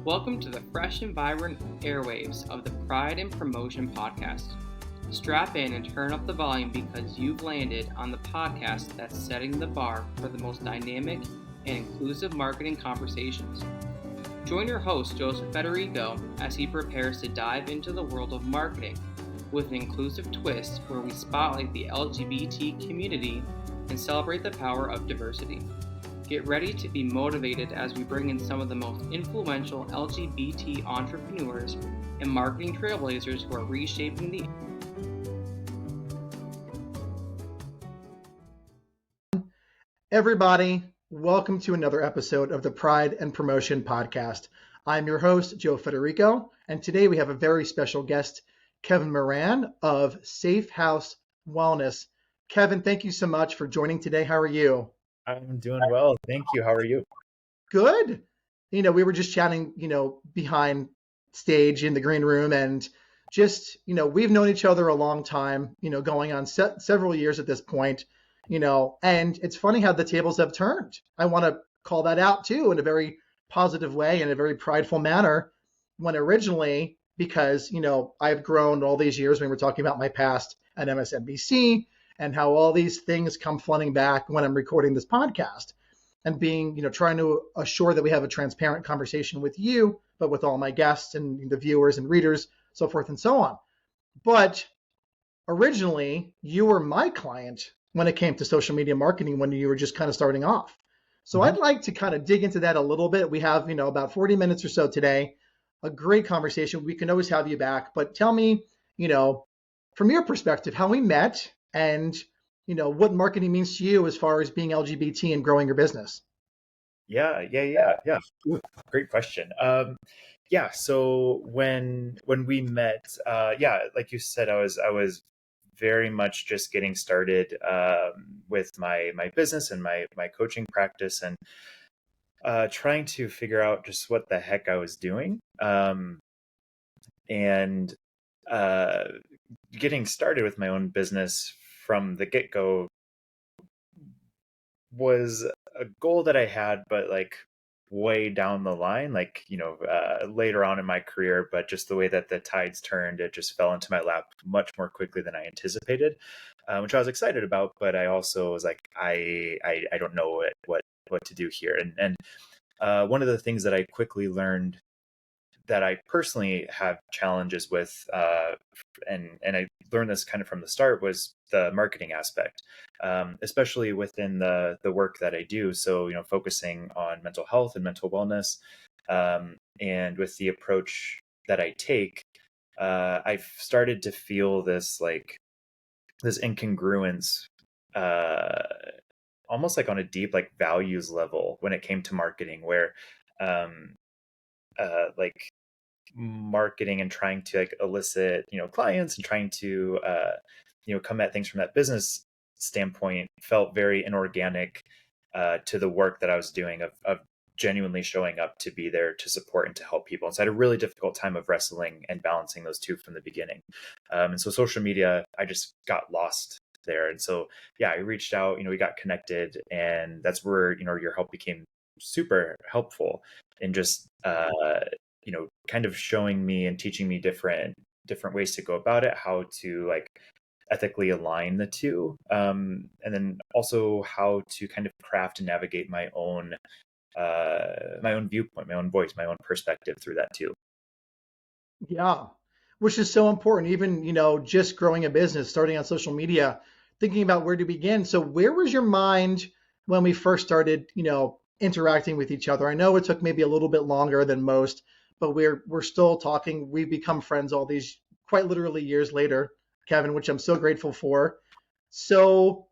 Welcome to the fresh and vibrant airwaves of the Pride and Promotion podcast. Strap in and turn up the volume because you've landed on the podcast that's setting the bar for the most dynamic and inclusive marketing conversations. Join your host, Joseph Federico, as he prepares to dive into the world of marketing with an inclusive twist where we spotlight the LGBT community and celebrate the power of diversity. Get ready to be motivated as we bring in some of the most influential LGBT entrepreneurs and marketing trailblazers who are reshaping the Everybody, welcome to another episode of the Pride and Promotion podcast. I'm your host, Joe Federico, and today we have a very special guest, Kevin Moran of Safe Haus Wellness. Kevin, thank you so much for joining today. How are you? I'm doing well. Thank you. How are you? Good. We were just chatting, behind stage in the green room and just, we've known each other a long time, going on several years at this point, and it's funny how the tables have turned. I want to call that out too in a very positive way, in a very prideful manner, when originally, because, I've grown all these years when we're talking about my past at MSNBC and how all these things come flooding back when I'm recording this podcast and being, trying to assure that we have a transparent conversation with you, but with all my guests and the viewers and readers, so forth and so on. But originally, you were my client when it came to social media marketing when you were just kind of starting off. So I'd like to kind of dig into that a little bit. We have, about 40 minutes or so today, a great conversation. We can always have you back, but tell me, from your perspective, how we met and, what marketing means to you as far as being LGBT and growing your business. Yeah. Ooh, great question. So when we met, like you said, I was very much just getting started with my business and my coaching practice and trying to figure out just what the heck I was doing. And getting started with my own business from the get-go was a goal that I had, but like way down the line, later on in my career, but just the way that the tides turned, it just fell into my lap much more quickly than I anticipated, which I was excited about. But I also was like, I don't know what to do here. And one of the things that I quickly learned that I personally have challenges with, and I learned this kind of from the start, was the marketing aspect, especially within the work that I do. So, focusing on mental health and mental wellness, and with the approach that I take, I've started to feel this incongruence, almost like on a deep values level when it came to marketing, where marketing and trying to elicit clients and trying to come at things from that business standpoint felt very inorganic to the work that I was doing of genuinely showing up to be there to support and to help people. And so I had a really difficult time of wrestling and balancing those two from the beginning. And so social media, I just got lost there. And so, I reached out, we got connected, and that's where, your help became super helpful in just, kind of showing me and teaching me different ways to go about it, how to ethically align the two, and then also how to kind of craft and navigate my own viewpoint, my own voice, my own perspective through that too. Yeah, which is so important. Even, just growing a business, starting on social media, thinking about where to begin. So where was your mind when we first started, interacting with each other? I know it took maybe a little bit longer than most, but we're still talking. We've become friends all these quite literally years later, Kevin, which I'm so grateful for. So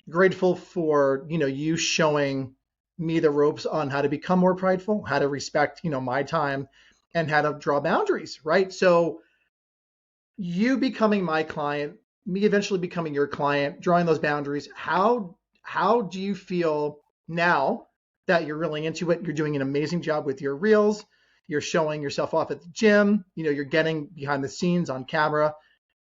grateful for, you showing me the ropes on how to become more prideful, how to respect, my time, and how to draw boundaries, right? So you becoming my client, me eventually becoming your client, drawing those boundaries. How do you feel now that you're really into it? You're doing an amazing job with your reels. You're showing yourself off at the gym. You're getting behind the scenes on camera,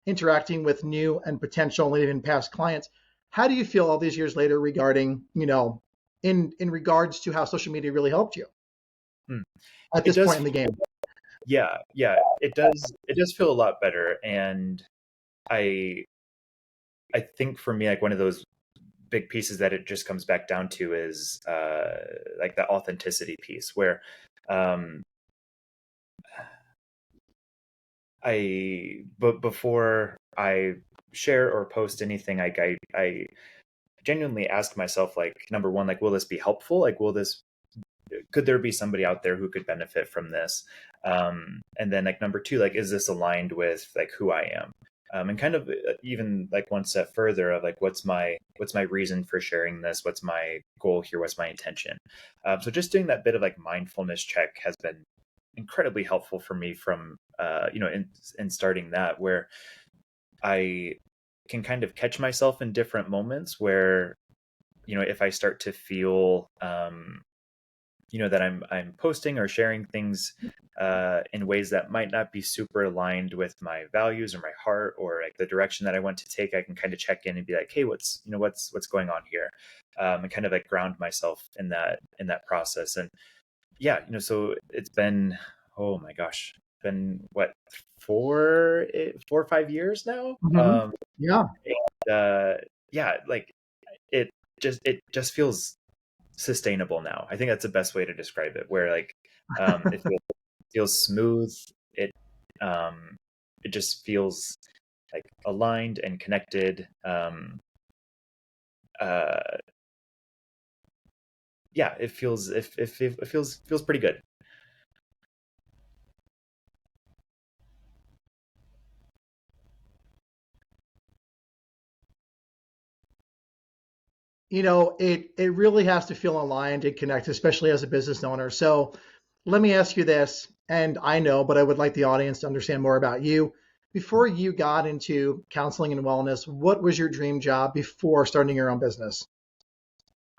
interacting with new and potential and even past clients. How do you feel all these years later regarding, in regards to how social media really helped you? Hmm. at It this does. point in the game? Yeah, it does. It does feel a lot better, and I I think for me, like one of those big pieces that it just comes back down to is like the authenticity piece, where um, but before I share or post anything, like I genuinely ask myself, like, number one, like, will this be helpful? Like, could there be somebody out there who could benefit from this? And then like number two, like, is this aligned with like who I am? And kind of even like one step further of like, what's my reason for sharing this? What's my goal here? What's my intention? So just doing that bit of like mindfulness check has been incredibly helpful for me from in starting that, where I can kind of catch myself in different moments where, if I start to feel that I'm posting or sharing things in ways that might not be super aligned with my values or my heart or like the direction that I want to take, I can kind of check in and be like, hey, what's going on here, and kind of like ground myself in that process. And yeah, so it's been, oh my gosh, been what, 4 or 5 years now. Mm-hmm. Yeah. Yeah, like it just feels sustainable now. I think that's the best way to describe it, where like it feels smooth. It um it just feels like aligned and connected. Uh yeah, it feels it feels pretty good. It really has to feel aligned and connect, especially as a business owner. So let me ask you this, and I know, but I would like the audience to understand more about you. Before you got into counseling and wellness, what was your dream job before starting your own business?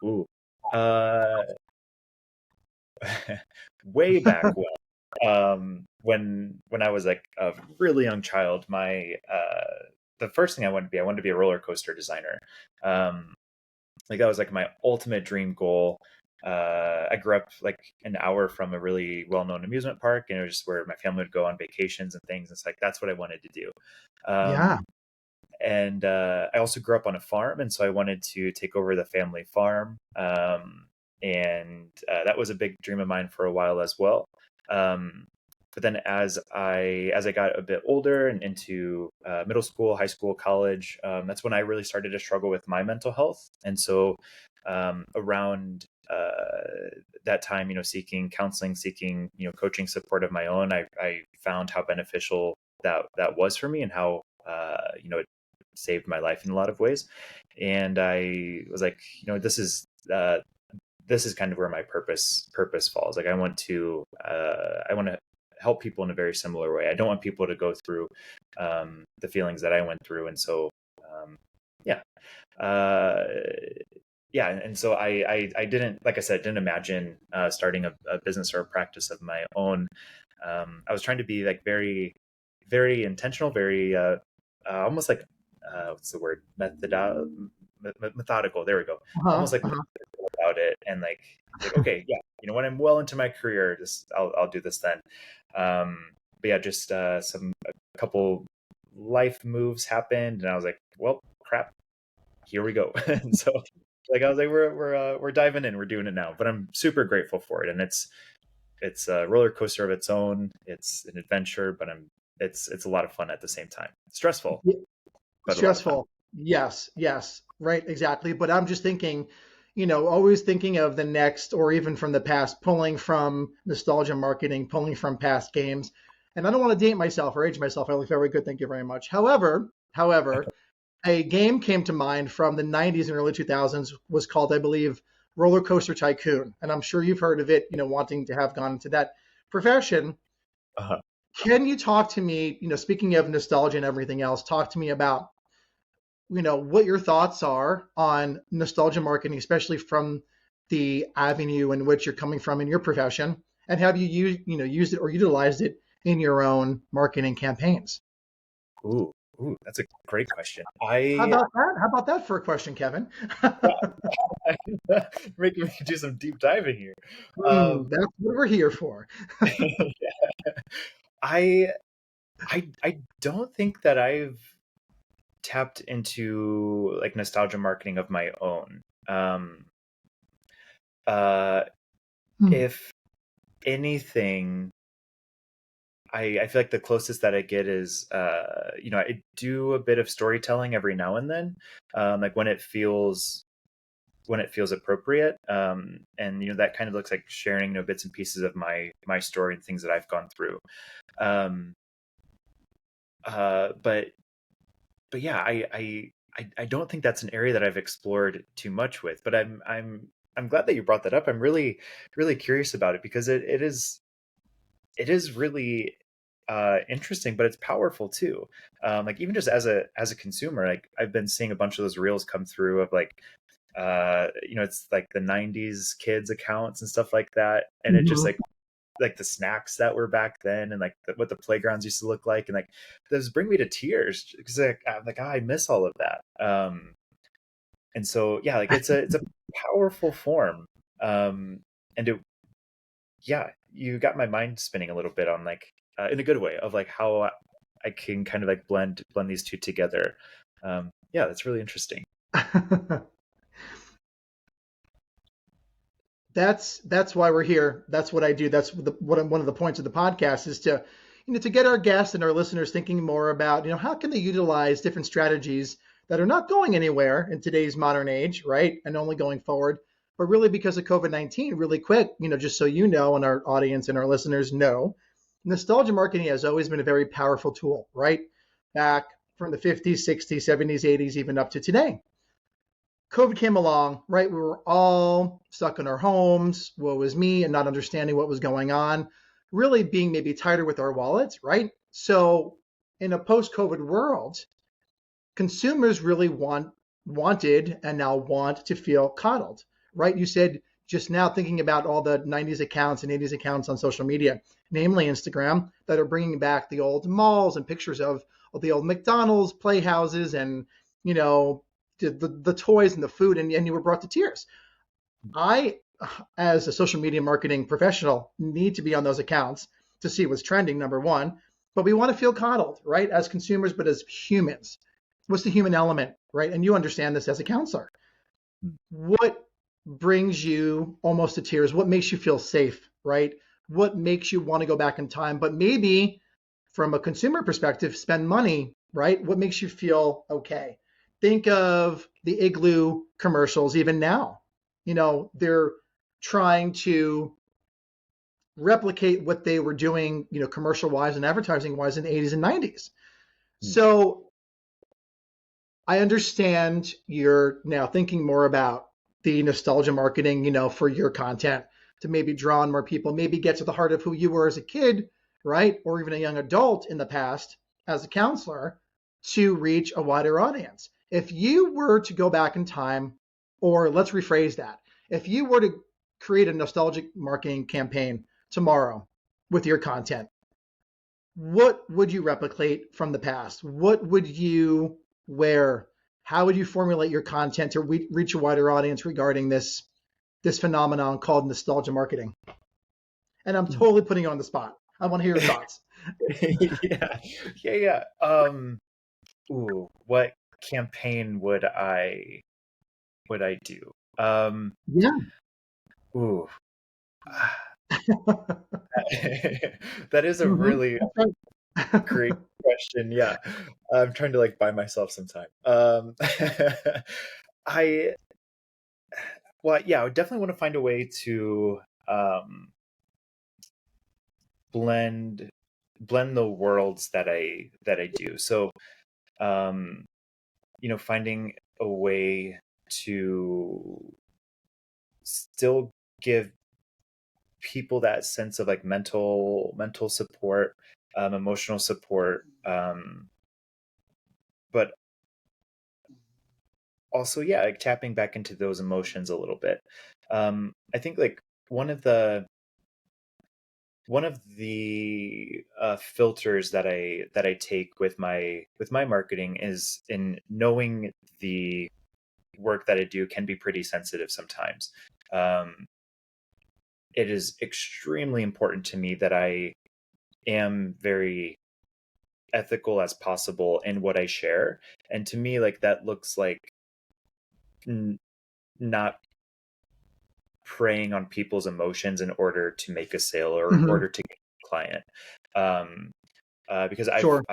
Ooh. Uh way back when I was like a really young child, my the first thing I wanted to be a roller coaster designer. Like that was like my ultimate dream goal. I grew up like an hour from a really well-known amusement park, and it was just where my family would go on vacations and things. It's like that's what I wanted to do. Yeah. And I also grew up on a farm, and so I wanted to take over the family farm. And that was a big dream of mine for a while as well. Um, but then as I got a bit older and into middle school, high school, college, that's when I really started to struggle with my mental health. And so around that time, seeking counseling, seeking coaching support of my own, I found how beneficial that was for me, and how it saved my life in a lot of ways. And I was like, this is kind of where my purpose falls. Like I want to help people in a very similar way. I don't want people to go through the feelings that I went through. And so yeah uh yeah, and so I didn't, like I said, didn't imagine starting a business or a practice of my own. I was trying to be like very, very intentional, very almost like what's the word, methodical, there we go, Uh-huh. almost like Uh-huh. about it. And like okay, yeah, when I'm well into my career, just I'll do this then. But yeah, just a couple life moves happened, and I was like, well, crap, here we go. And so like I was like, we're diving in, we're doing it now. But I'm super grateful for it, and it's a roller coaster of its own. It's an adventure, but it's a lot of fun at the same time. Stressful, Yeah, but a lot of fun. stressful. Yes, yes, right, exactly. But I'm just thinking, always thinking of the next or even from the past, pulling from nostalgia marketing, pulling from past games. And I don't want to date myself or age myself. I look very good. Thank you very much. However, a game came to mind from the 90s and early 2000s was called, I believe, Roller Coaster Tycoon. And I'm sure you've heard of it, wanting to have gone into that profession. Uh-huh. Can you talk to me, speaking of nostalgia and everything else, talk to me about, what your thoughts are on nostalgia marketing, especially from the avenue in which you're coming from in your profession, and have you used it or utilized it in your own marketing campaigns? Ooh. Ooh, that's a great question. How about that? How about that for a question, Kevin? Making me do some deep diving here. Um, That's what we're here for. I I don't think that I've tapped into like nostalgia marketing of my own. Uh, Hmm. if anything, I feel like the closest that I get is I do a bit of storytelling every now and then, like when it feels appropriate, and that kind of looks like sharing bits and pieces of my story and things that I've gone through. Um, but yeah, I don't think that's an area that I've explored too much with. But I'm glad that you brought that up. I'm really curious about it because it is really interesting, but it's powerful too. Like even just as a consumer, like I've been seeing a bunch of those reels come through of like it's like the 90s kids accounts and stuff like that, and it just Mhm. like the snacks that were back then and like what the playgrounds used to look like, and like those bring me to tears because like I'm like, I miss all of that. And so yeah, like it's a powerful form. And it Yeah, you got my mind spinning a little bit on like in a good way of like how I can kind of like blend these two together. Yeah, that's really interesting. That's why we're here. That's what I do. That's one of the points of the podcast is to, to get our guests and our listeners thinking more about, how can they utilize different strategies that are not going anywhere in today's modern age, right? And only going forward, but really because of COVID-19, really quick, just so you know, and our audience and our listeners know, nostalgia marketing has always been a very powerful tool, right? Back from the 50s, 60s, 70s, 80s, even up to today. COVID came along, right? We were all stuck in our homes. Woe was me, and not understanding what was going on, really being maybe tighter with our wallets, right? So, in a post-COVID world, consumers really wanted and now want to feel coddled, right? You said just now thinking about all the 90s accounts and 80s accounts on social media, namely Instagram, that are bringing back the old malls and pictures of the old McDonald's playhouses and, you know, the toys and the food, and you were brought to tears. I, as a social media marketing professional, need to be on those accounts to see what's trending, number one. But we want to feel coddled, right? As consumers, but as humans. What's the human element, right? And you understand this as a counselor. What brings you almost to tears? What makes you feel safe, right? What makes you want to go back in time, but maybe from a consumer perspective, spend money, right? What makes you feel okay? Think of the Igloo commercials even now. They're trying to replicate what they were doing, commercial wise and advertising wise in the 80s and 90s. So I understand you're now thinking more about the nostalgia marketing, for your content to maybe draw on more people, maybe get to the heart of who you were as a kid, right? Or even a young adult in the past as a counselor to reach a wider audience. If you were to go back in time, or let's rephrase that, if you were to create a nostalgic marketing campaign tomorrow with your content, what would you replicate from the past? What would you wear? How would you formulate your content to reach a wider audience regarding this phenomenon called nostalgia marketing? And I'm totally putting you on the spot. I want to hear your thoughts. Yeah, yeah. Ooh, what campaign would I do? Yeah. Ooh, that is a Hmm. really That's right. great question. Yeah, I'm trying to like buy myself some time. I Well, yeah, I would definitely want to find a way to blend blend the worlds that I do. So, um, finding a way to still give people that sense of like mental support, emotional support, but also yeah, like tapping back into those emotions a little bit. I think like one of the one of the filters that I take with my marketing is in knowing the work that I do can be pretty sensitive sometimes. It is extremely important to me that I am very ethical as possible in what I share. And to me, like, that looks like not preying on people's emotions in order to make a sale or in order to get a client. Because Sure.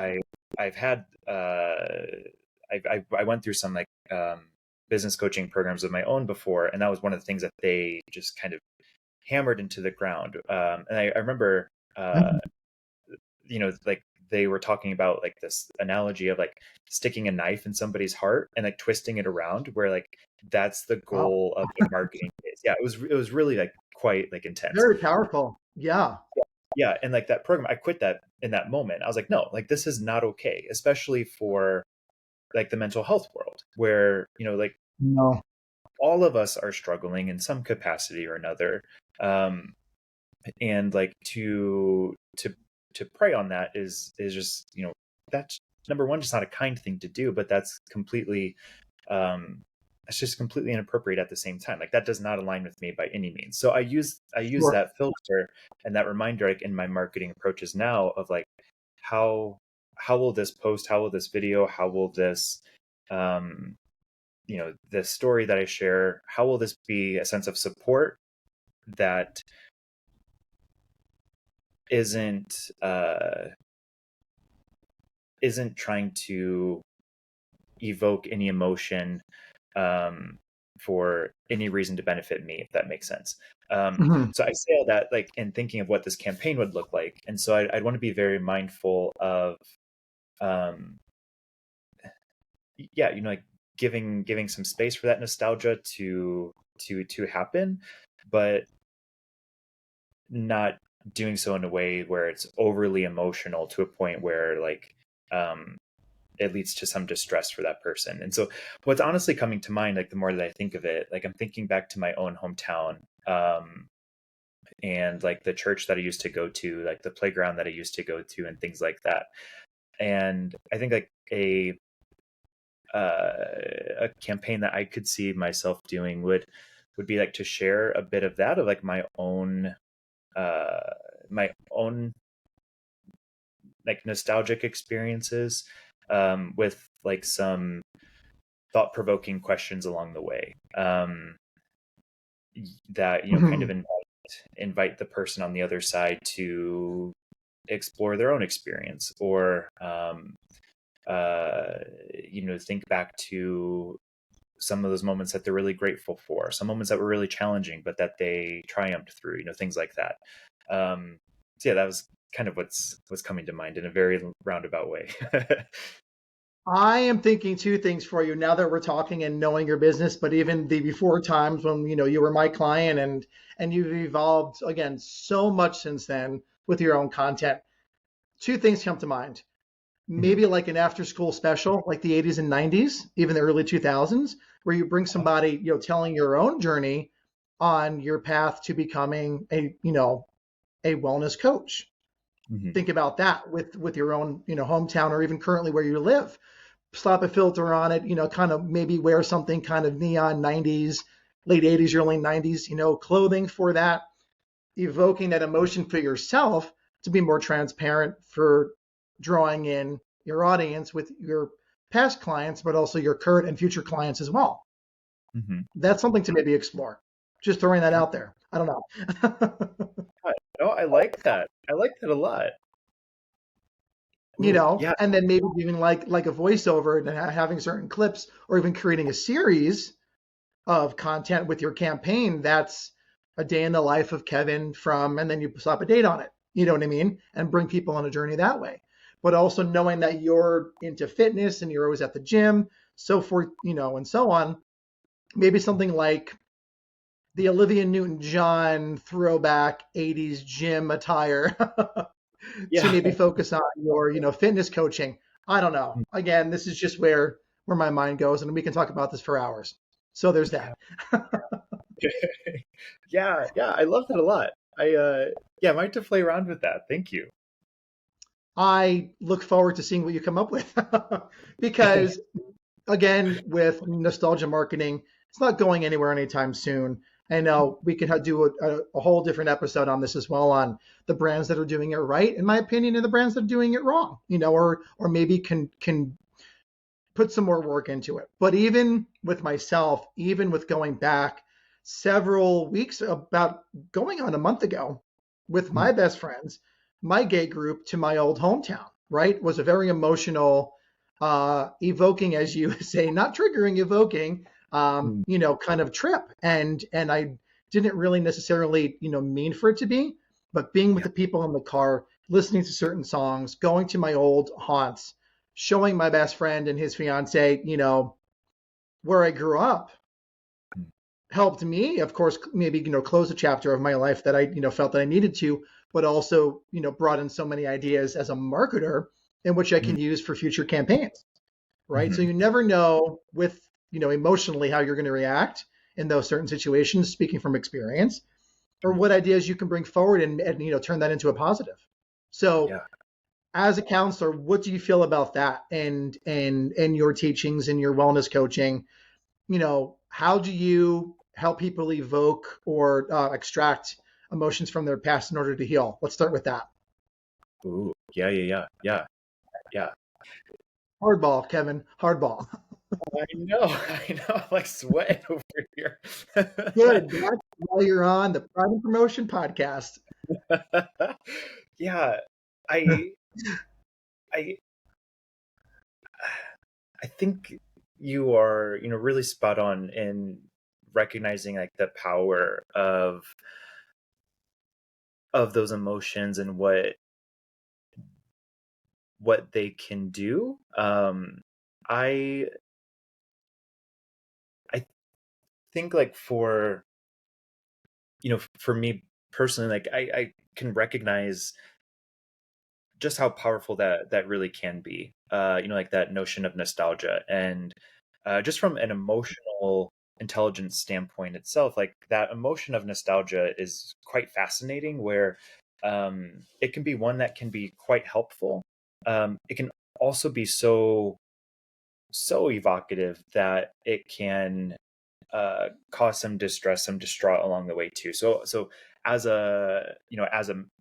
I've had I went through some like business coaching programs of my own before, and that was one of the things that they just kind of hammered into the ground. And I remember, Mhm. like they were talking about like this analogy of like sticking a knife in somebody's heart and like twisting it around, where like that's the Wow. goal of what marketing is. Yeah, it was really like quite like intense. Very powerful. Yeah. Yeah, and like that program, I quit that in that moment. I was like, no, like this is not okay, especially for like the mental health world, where like No. all of us are struggling in some capacity or another. And like to prey on that is just that's number one, just not a kind thing to do, but that's completely it's just completely inappropriate at the same time. Like that does not align with me by any means. So I use Sure. that filter and that reminder like in my marketing approaches now of like how will this post, how will this video, how will this the story that I share, how will this be a sense of support that isn't trying to evoke any emotion for any reason to benefit me, if that makes sense. Mhm. So I say all that like in thinking of what this campaign would look like, and so I'd want to be very mindful of um, like giving some space for that nostalgia to happen, but not doing so in a way where it's overly emotional to a point where like it leads to some distress for that person. And so what's honestly coming to mind, like the more that I think of it, like I'm thinking back to my own hometown, and like the church that I used to go to, like the playground that I used to go to and things like that. And I think like a campaign that I could see myself doing would be like to share a bit of that, of like uh my own like nostalgic experiences, with like some thought-provoking questions along the way, that kind of Mhm. invite the person on the other side to explore their own experience, or think back to some of those moments that they're really grateful for, some moments that were really challenging but that they triumphed through, things like that. So yeah, that was kind of what's coming to mind in a very roundabout way. I am thinking two things for you now that we're talking and knowing your business, but even the before times when you were my client, and you've evolved again so much since then with your own content. Two things come to mind. Mhm. Maybe like an after school special, like the 80s and 90s, even the early 2000s, where you bring somebody, telling your own journey on your path to becoming a wellness coach. Mhm. Think about that with your own, hometown, or even currently where you live. Slap a filter on it, kind of maybe wear something kind of neon 90s, late 80s, early 90s, clothing for that, evoking that emotion for yourself to be more transparent for drawing in your audience with your past clients, but also your current and future clients as well. Mhm. That's something to maybe explore. Just throwing that out there. I don't know. Oh, I like that. I like that a lot. Ooh, yeah. And then maybe even like a voiceover and having certain clips, or even creating a series of content with your campaign that's a day in the life of Kevin from, and then you slap a date on it. You know what I mean? And bring people on a journey that way. But also knowing that you're into fitness and you're always at the gym, so forth, and so on. Maybe something like the Olivia Newton-John throwback 80s gym attire to Yeah. maybe focus on your, fitness coaching. I don't know. Again, this is just where my mind goes, and we can talk about this for hours. So there's Yeah. that. Yeah, I love that a lot. Yeah, I might have to play around with that. Thank you. I look forward to seeing what you come up with because, again, with nostalgia marketing, it's not going anywhere anytime soon. I know we could do a whole different episode on this as well, on the brands that are doing it right, in my opinion, and the brands that are doing it wrong, or maybe can put some more work into it. But even with myself, even with going back several weeks, about going on a month ago, with my best friends, my gay group to my old hometown, right, was a very emotional, evoking, as you say, not triggering, evoking, kind of trip. And I didn't really necessarily, mean for it to be, but being with Yeah. the people in the car, listening to certain songs, going to my old haunts, showing my best friend and his fiance, where I grew up, helped me, of course, maybe, close a chapter of my life that I, felt that I needed to, but also, brought in so many ideas as a marketer in which I can use for future campaigns, right? So Mm-hmm. you never know with, emotionally how you're going to react in those certain situations, speaking from experience, or what ideas you can bring forward and turn that into a positive. So Yeah. as a counselor, what do you feel about that and your teachings and your wellness coaching? How do you help people evoke or extract emotions from their past in order to heal? Let's start with that. Ooh. Yeah. Hardball, Kevin. Hardball. I know. I know. I'm like sweating over here. Good. That's why you're on the Pride and Promotion podcast. Yeah. I I I think you are, really spot on in recognizing like the power of those emotions and what they can do. I I think like for me personally, like I can recognize just how powerful that really can be. Like that notion of nostalgia, and just from an emotional intelligence standpoint itself, like that emotion of nostalgia is quite fascinating. Where it can be one that can be quite helpful. It can also be so evocative that it can cause some distress, some distraught along the way too. So as a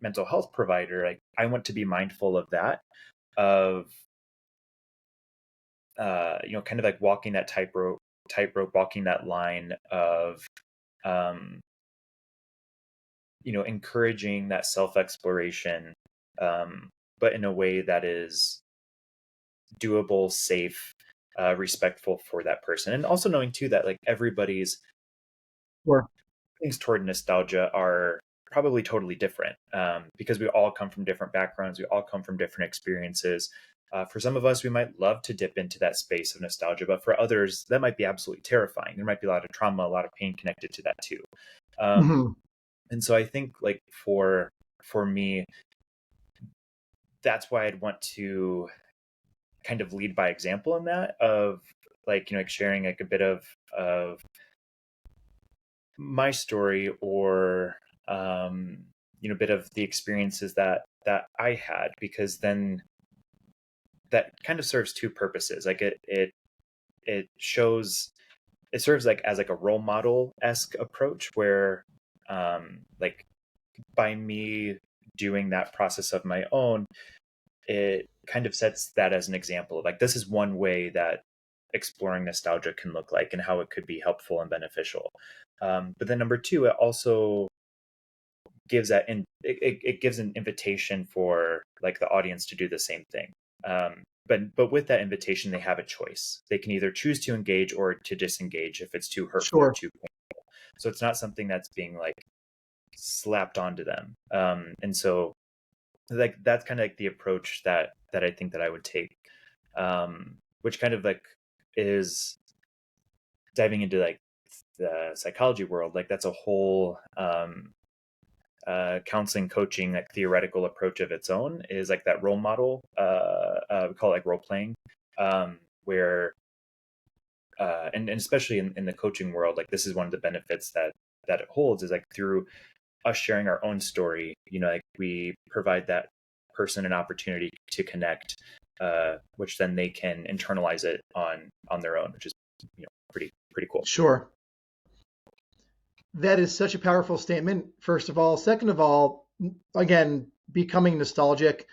mental health provider, like I want to be mindful of that, of kind of like walking that tightrope, walking that line of um, encouraging that self exploration, but in a way that is doable, safe, respectful for that person, and also knowing too that like everybody's Sure. things toward nostalgia are probably totally different, because we all come from different backgrounds. We all come from different experiences. For some of us, we might love to dip into that space of nostalgia, but for others, that might be absolutely terrifying. There might be a lot of trauma, a lot of pain connected to that too. Um, Mm-hmm. and so I think like for me, that's why I'd want to kind of lead by example in that, of like, like sharing like a bit of my story, or bit of the experiences that I had, because then that kind of serves two purposes. Like it shows, it serves like as like a role model-esque approach, where like by me doing that process of my own, it kind of sets that as an example of like, this is one way that exploring nostalgia can look like and how it could be helpful and beneficial. But then number two, it also gives it gives an invitation for like the audience to do the same thing. But with that invitation, they have a choice. They can either choose to engage or to disengage if it's too hurtful or Sure. too painful. So it's not something that's being like slapped onto them. And so like that's kind of like the approach that I think that I would take, which kind of like is diving into like the psychology world. Like that's a whole counseling, coaching, like theoretical approach of its own, is like that role model. We call it like role playing, where and especially in the coaching world, like this is one of the benefits that it holds, is like through us sharing our own story, like we provide that person an opportunity to connect, which then they can internalize it on their own, which is pretty cool. Sure. That is such a powerful statement, first of all. Second of all, again, becoming nostalgic,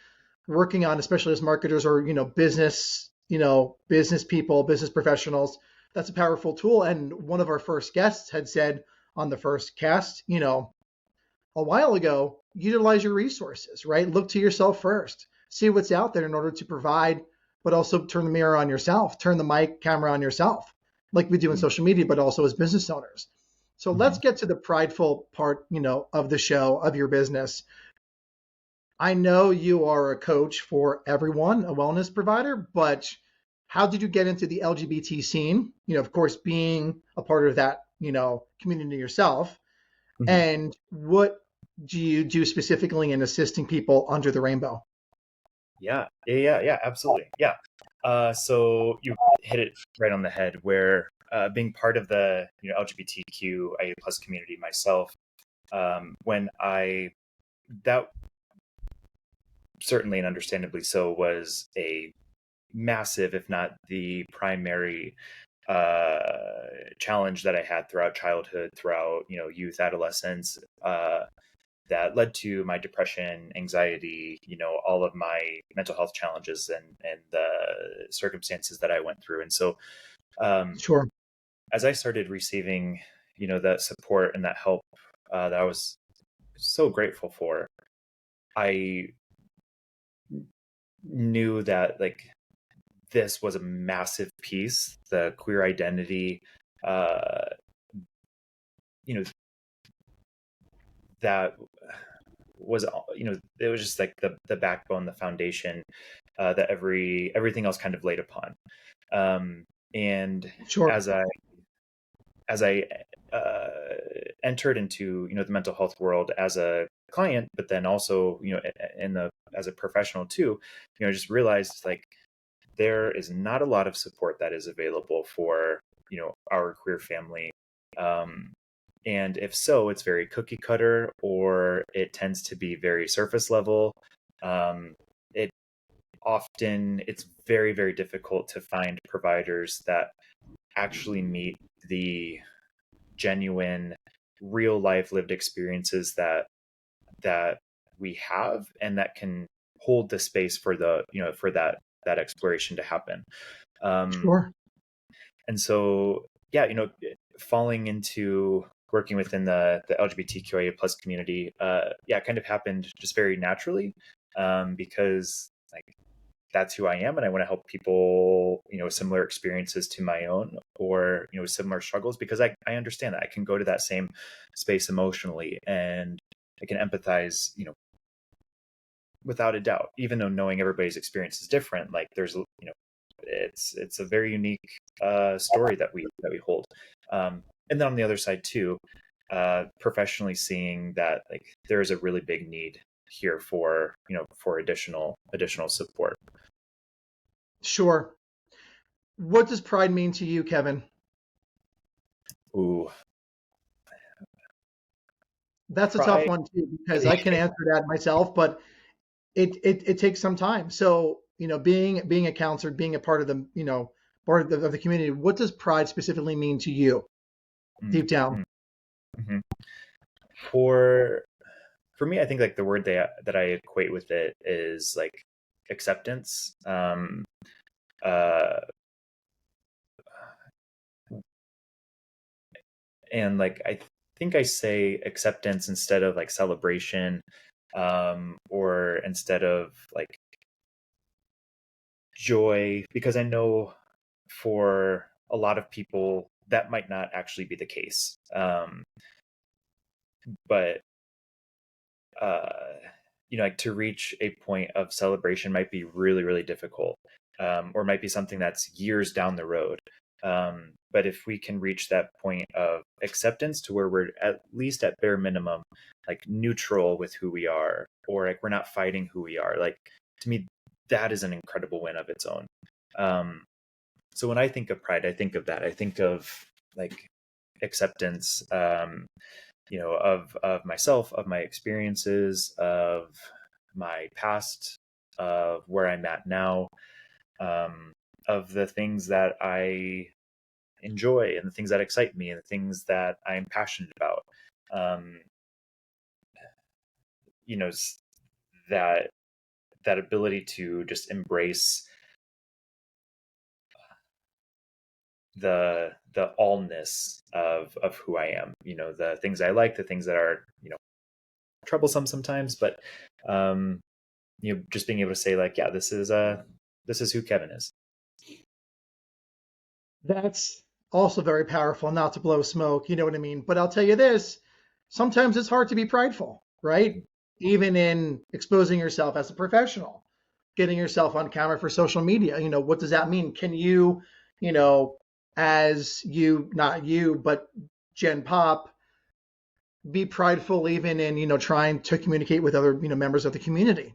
working on, especially as marketers or, business people, business professionals, that's a powerful tool. And one of our first guests had said on the first cast, a while ago, utilize your resources, right? Look to yourself first, see what's out there in order to provide, but also turn the mirror on yourself, turn the mic camera on yourself, like we do in social media, but also as business owners. So let's get to the prideful part, of the show, of your business. I know you are a coach for everyone, a wellness provider, but how did you get into the LGBT scene? Of course, being a part of that, community yourself. Mm-hmm. And what do you do specifically in assisting people under the rainbow? Yeah, absolutely. Yeah. So you hit it right on the head where being part of the LGBTQ plus community myself, when that certainly and understandably so was a massive, if not the primary challenge that I had throughout childhood, throughout youth, adolescence, that led to my depression, anxiety, all of my mental health challenges and the circumstances that I went through. And so sure. As I started receiving, that support and that help that I was so grateful for, I knew that this was a massive piece, the queer identity, that was, it was just the backbone, the foundation that everything else kind of laid upon. And sure. as I entered into, the mental health world as a client, but then also, as a professional too, just realized there is not a lot of support that is available for, our queer family. And if so, it's very cookie cutter, or it tends to be very surface level. It's very, very difficult to find providers that actually meet the genuine, real life lived experiences that we have, and that can hold the space for for that exploration to happen. Sure. And so, falling into working within the LGBTQIA plus community, kind of happened just very naturally, because that's who I am, and I want to help people, similar experiences to my own, or similar struggles, because I understand that I can go to that same space emotionally, and I can empathize, without a doubt, even though knowing everybody's experience is different. There's, it's a very unique story that we hold. And then on the other side too, professionally seeing that there is a really big need here for additional support. Sure. What does pride mean to you, Kevin? Ooh. That's pride. A tough one too, because I can answer that myself, but it takes some time. So, being a counselor, being a part of the, part of the community, what does pride specifically mean to you deep down? Mm-hmm. For me, I think the word that I equate with it is acceptance. And I think I say acceptance instead of celebration, or instead of joy, because I know for a lot of people that might not actually be the case. But to reach a point of celebration might be really, really difficult, or might be something that's years down the road. But if we can reach that point of acceptance to where we're at least at bare minimum, neutral with who we are, or we're not fighting who we are, to me, that is an incredible win of its own. So when I think of pride, I think of that. I think of acceptance, of myself, of my experiences, of my past, of where I'm at now, of the things that I enjoy and the things that excite me and the things that I'm passionate about. Um, you know, that that ability to just embrace the allness of who I am. The things I like, the things that are troublesome sometimes, but just being able to say like, yeah, this is who Kevin is. That's also very powerful, not to blow smoke, you know what I mean? But I'll tell you this, sometimes it's hard to be prideful, right? Even in exposing yourself as a professional, getting yourself on camera for social media, what does that mean? Can you, as you, not you, but Gen Pop, be prideful even in, trying to communicate with other, members of the community?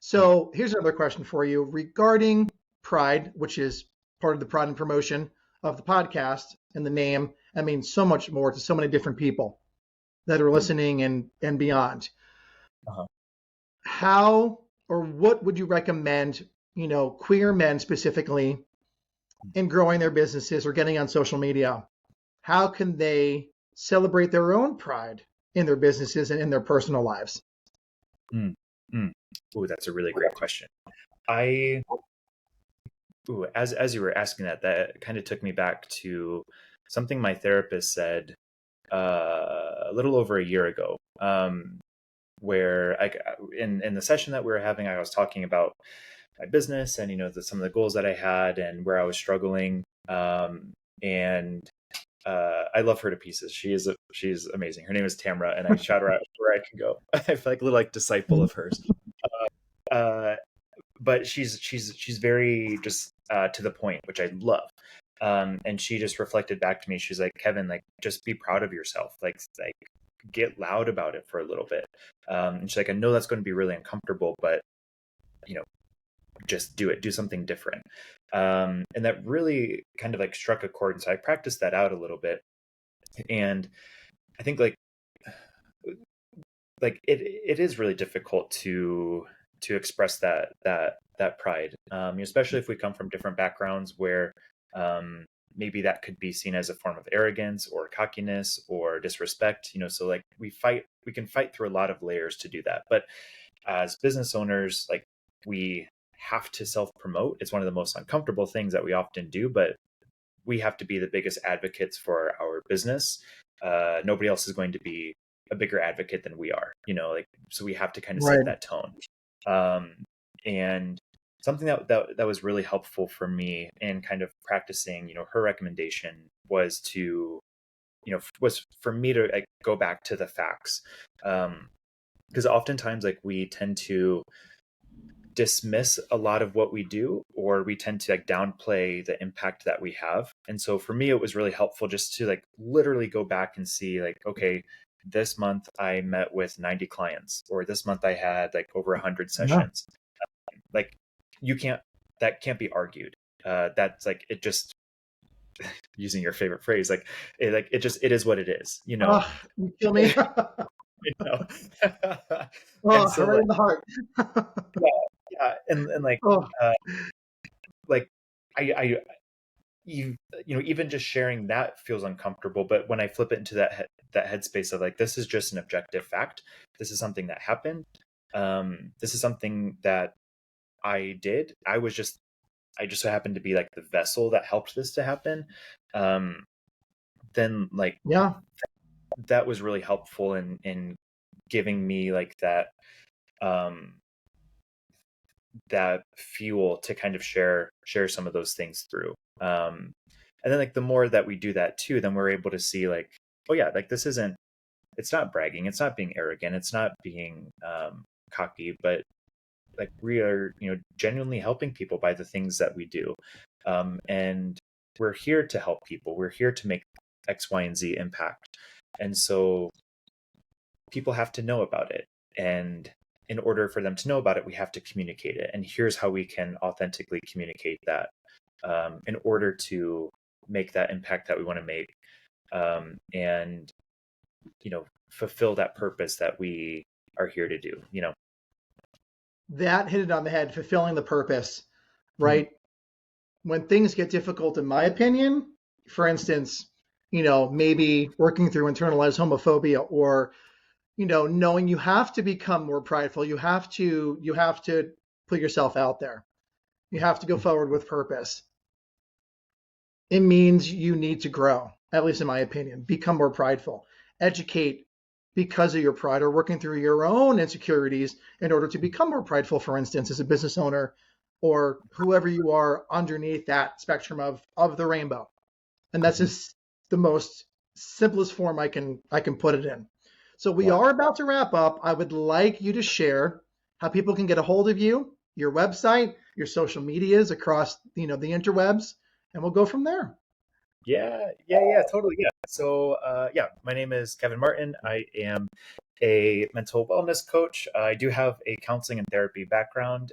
So here's another question for you regarding pride, which is part of the pride and promotion of the podcast and the name. I mean, so much more to so many different people that are listening and beyond. Uh-huh. How or what would you recommend, queer men specifically in growing their businesses or getting on social media? How can they celebrate their own pride in their businesses and in their personal lives? Oh, that's a really great question. As you were asking that kind of took me back to something my therapist said a little over a year ago, where in the session that we were having, I was talking about my business and some of the goals that I had and where I was struggling, and I love her to pieces. She's amazing. Her name is Tamra, and I shout her out where I can go. I feel like a little disciple of hers. But she's very just to the point, which I love. And she just reflected back to me. She's like, Kevin, like, just be proud of yourself. Like get loud about it for a little bit. And she's like, I know that's going to be really uncomfortable, but just do it. Do something different. And that really kind of struck a chord. And so I practiced that out a little bit. And I think like it is really difficult to express that pride, especially if we come from different backgrounds where maybe that could be seen as a form of arrogance or cockiness or disrespect. So like we can fight through a lot of layers to do that. But as business owners, like we have to self-promote. It's one of the most uncomfortable things that we often do, but we have to be the biggest advocates for our business. Nobody else is going to be a bigger advocate than we are, so we have to kind of set that tone. And something that was really helpful for me in kind of practicing, her recommendation was for me to go back to the facts. Because oftentimes we tend to dismiss a lot of what we do, or we tend to downplay the impact that we have. And so for me, it was really helpful just to literally go back and see okay, this month I met with 90 clients, or this month I had over 100 sessions. Yeah. That can't be argued. That's it just using your favorite phrase, it is what it is, Oh, you kill me. And so right in the heart. yeah, and I even just sharing that feels uncomfortable. But when I flip it into that headspace of this is just an objective fact, this is something that happened, this is something that I did, I just so happened to be the vessel that helped this to happen, then yeah, that was really helpful in giving me that fuel to kind of share some of those things through. And then the more that we do that too, then we're able to see oh yeah, it's not bragging, it's not being arrogant, it's not being cocky, but we are genuinely helping people by the things that we do. And we're here to help people, we're here to make X, Y, and Z impact. And so people have to know about it, and in order for them to know about it, we have to communicate it. And here's how we can authentically communicate that in order to make that impact that we want to make. And fulfill that purpose that we are here to do. That hit it on the head, fulfilling the purpose, right? Mm-hmm. When things get difficult, in my opinion, for instance, maybe working through internalized homophobia, or, knowing you have to become more prideful, you have to put yourself out there. You have to go forward with purpose. It means you need to grow, at least in my opinion, become more prideful, educate because of your pride, or working through your own insecurities in order to become more prideful, for instance, as a business owner, or whoever you are underneath that spectrum of the rainbow. And that's just the most simplest form I can put it in. So we are about to wrap up. I would like you to share how people can get a hold of you, your website, your social medias across, the interwebs, and we'll go from there. Yeah, totally. Yeah. So, my name is Kevin Martin. I am a mental wellness coach. I do have a counseling and therapy background.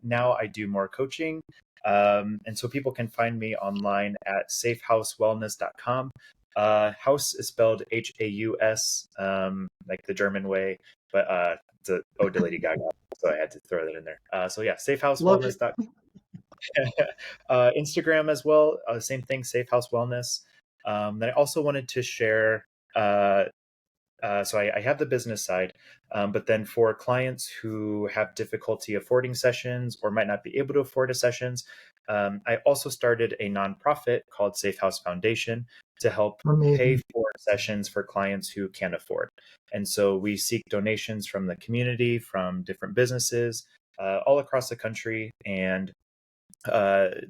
Now I do more coaching. And so people can find me online at safehousewellness.com. Haus is spelled Haus, like the German way, but it's a ode to Lady Gaga, so I had to throw that in there. Safehousewellness.com. Instagram as well, same thing, Safe House Wellness. Then I also wanted to share, so I have the business side, but then for clients who have difficulty affording sessions or might not be able to afford a sessions, I also started a nonprofit called Safe House Foundation to help pay for sessions for clients who can't afford. And so we seek donations from the community, from different businesses all across the country. And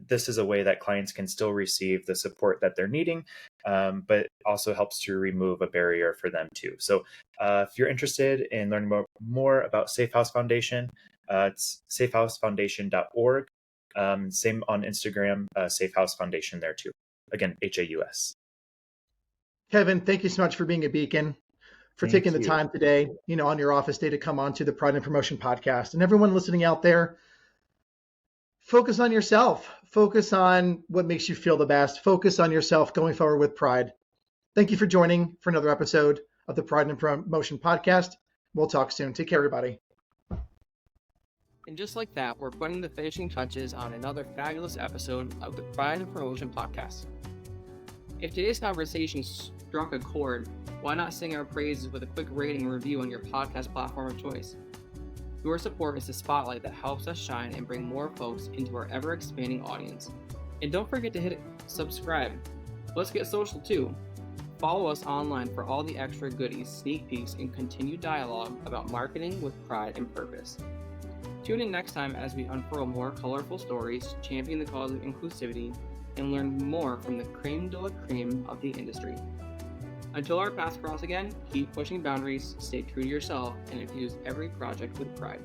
this is a way that clients can still receive the support that they're needing, but also helps to remove a barrier for them too. So if you're interested in learning more about Safe House Foundation, it's safehousefoundation.org. Same on Instagram, Safe House Foundation there too. Again, Haus. Kevin, thank you so much for being a beacon, for taking the time today, on your office day to come on to the Pride and Promotion podcast. And everyone listening out there, focus on yourself. Focus on what makes you feel the best. Focus on yourself going forward with pride. Thank you for joining for another episode of the Pride and Promotion podcast. We'll talk soon. Take care, everybody. And just like that, we're putting the finishing touches on another fabulous episode of the Pride and Promotion podcast. If today's conversation struck a chord, why not sing our praises with a quick rating and review on your podcast platform of choice? Your support is the spotlight that helps us shine and bring more folks into our ever-expanding audience. And don't forget to hit subscribe. Let's get social too. Follow us online for all the extra goodies, sneak peeks, and continued dialogue about marketing with pride and purpose. Tune in next time as we unfurl more colorful stories, champion the cause of inclusivity, and learn more from the creme de la creme of the industry. Until our paths cross again, keep pushing boundaries, stay true to yourself, and infuse every project with pride.